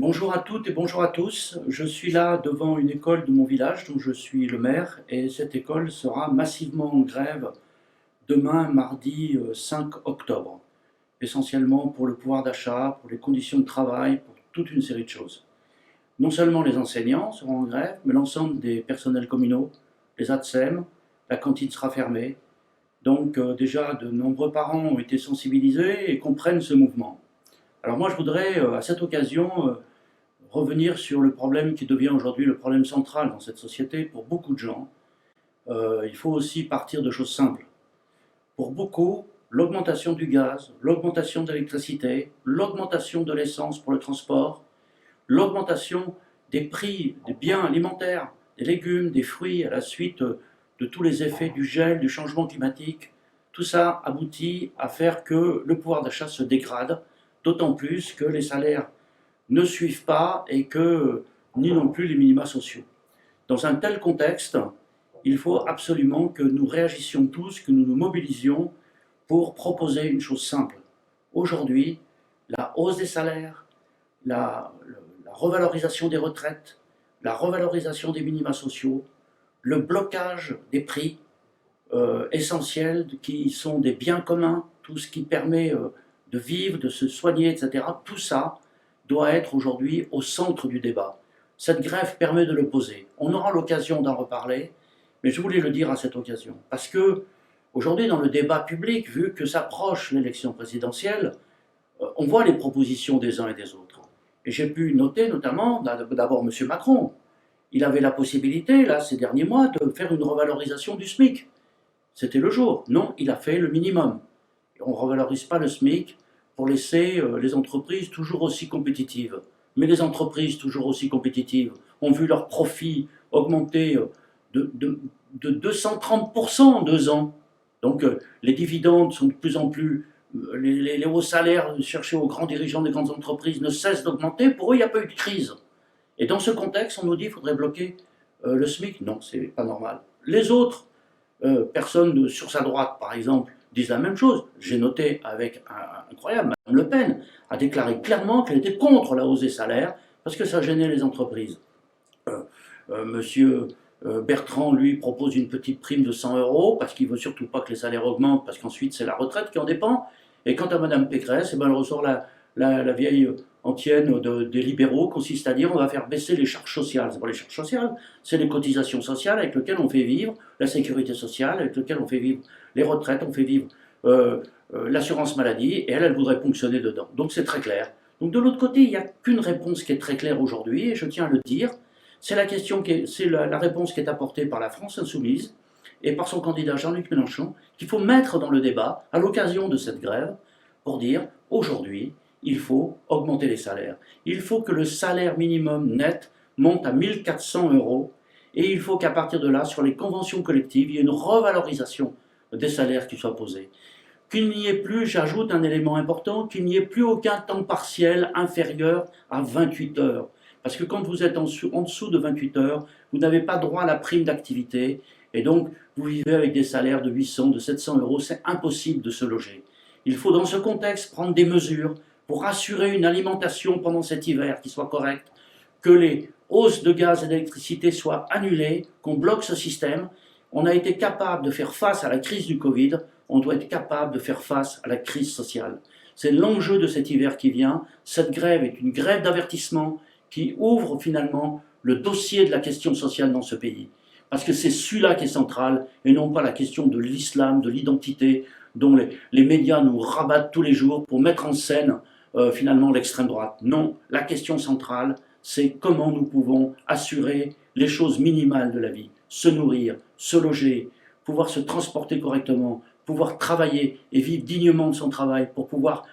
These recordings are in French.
Bonjour à toutes et bonjour à tous. Je suis là devant une école de mon village dont je suis le maire et cette école sera massivement en grève demain, mardi 5 octobre. Essentiellement pour le pouvoir d'achat, pour les conditions de travail, pour toute une série de choses. Non seulement les enseignants seront en grève, mais l'ensemble des personnels communaux, les ATSEM, la cantine sera fermée. Donc déjà de nombreux parents ont été sensibilisés et comprennent ce mouvement. Alors moi je voudrais à cette occasion revenir sur le problème qui devient aujourd'hui le problème central dans cette société pour beaucoup de gens. Il faut aussi partir de choses simples. Pour beaucoup, l'augmentation du gaz, l'augmentation de l'électricité, l'augmentation de l'essence pour le transport, l'augmentation des prix des biens alimentaires, des légumes, des fruits à la suite de tous les effets du gel, du changement climatique, tout ça aboutit à faire que le pouvoir d'achat se dégrade, d'autant plus que les salaires ne suivent pas et que ni non plus les minima sociaux. Dans un tel contexte, il faut absolument que nous réagissions tous, que nous nous mobilisions pour proposer une chose simple. Aujourd'hui, la hausse des salaires, la revalorisation des retraites, la revalorisation des minima sociaux, le blocage des prix essentiels qui sont des biens communs, tout ce qui permet de vivre, de se soigner, etc. Tout ça doit être aujourd'hui au centre du débat. Cette grève permet de le poser. On aura l'occasion d'en reparler, mais je voulais le dire à cette occasion. Parce que aujourd'hui, dans le débat public, vu que s'approche l'élection présidentielle, on voit les propositions des uns et des autres. Et j'ai pu noter notamment, d'abord M. Macron, il avait la possibilité, là, ces derniers mois, de faire une revalorisation du SMIC. C'était le jour. Non, il a fait le minimum. Et on ne revalorise pas le SMIC pour laisser les entreprises toujours aussi compétitives. Mais les entreprises toujours aussi compétitives ont vu leurs profits augmenter de 230% en 2 ans. Donc les dividendes sont de plus en plus, les hauts salaires cherchés aux grands dirigeants des grandes entreprises ne cessent d'augmenter. Pour eux, il n'y a pas eu de crise. Et dans ce contexte, on nous dit qu'il faudrait bloquer le SMIC. Non, c'est pas normal. Les autres personnes sur sa droite, par exemple, disent la même chose. J'ai noté avec incroyable, Mme Le Pen a déclaré clairement qu'elle était contre la hausse des salaires parce que ça gênait les entreprises. Monsieur Bertrand, lui, propose une petite prime de 100 euros parce qu'il ne veut surtout pas que les salaires augmentent parce qu'ensuite c'est la retraite qui en dépend. Et quant à Mme Pécresse, elle ressort la vieille antienne des libéraux, consiste à dire on va faire baisser les charges sociales. C'est pas les charges sociales, c'est les cotisations sociales avec lesquelles on fait vivre la sécurité sociale, avec lesquelles on fait vivre les retraites, on fait vivre l'assurance maladie, et elle voudrait ponctionner dedans. Donc c'est très clair. Donc de l'autre côté, il n'y a qu'une réponse qui est très claire aujourd'hui, et je tiens à le dire, c'est la réponse qui est apportée par la France Insoumise et par son candidat Jean-Luc Mélenchon, qu'il faut mettre dans le débat à l'occasion de cette grève pour dire aujourd'hui, il faut augmenter les salaires. Il faut que le salaire minimum net monte à 1 400 euros et il faut qu'à partir de là, sur les conventions collectives, il y ait une revalorisation des salaires qui soit posée. Qu'il n'y ait plus, j'ajoute un élément important, qu'il n'y ait plus aucun temps partiel inférieur à 28 heures. Parce que quand vous êtes en dessous de 28 heures, vous n'avez pas droit à la prime d'activité et donc vous vivez avec des salaires de 800, de 700 euros, c'est impossible de se loger. Il faut dans ce contexte prendre des mesures pour assurer une alimentation pendant cet hiver qui soit correcte, que les hausses de gaz et d'électricité soient annulées, qu'on bloque ce système. On a été capable de faire face à la crise du Covid, on doit être capable de faire face à la crise sociale. C'est l'enjeu de cet hiver qui vient. Cette grève est une grève d'avertissement qui ouvre finalement le dossier de la question sociale dans ce pays. Parce que c'est celui-là qui est central, et non pas la question de l'islam, de l'identité, dont les médias nous rabattent tous les jours pour mettre en scène finalement l'extrême droite. Non, la question centrale, c'est comment nous pouvons assurer les choses minimales de la vie. Se nourrir, se loger, pouvoir se transporter correctement, pouvoir travailler et vivre dignement de son travail pour pouvoir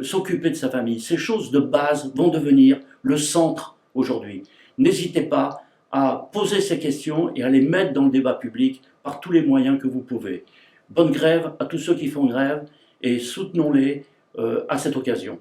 s'occuper de sa famille. Ces choses de base vont devenir le centre aujourd'hui. N'hésitez pas à poser ces questions et à les mettre dans le débat public par tous les moyens que vous pouvez. Bonne grève à tous ceux qui font grève et soutenons-les à cette occasion.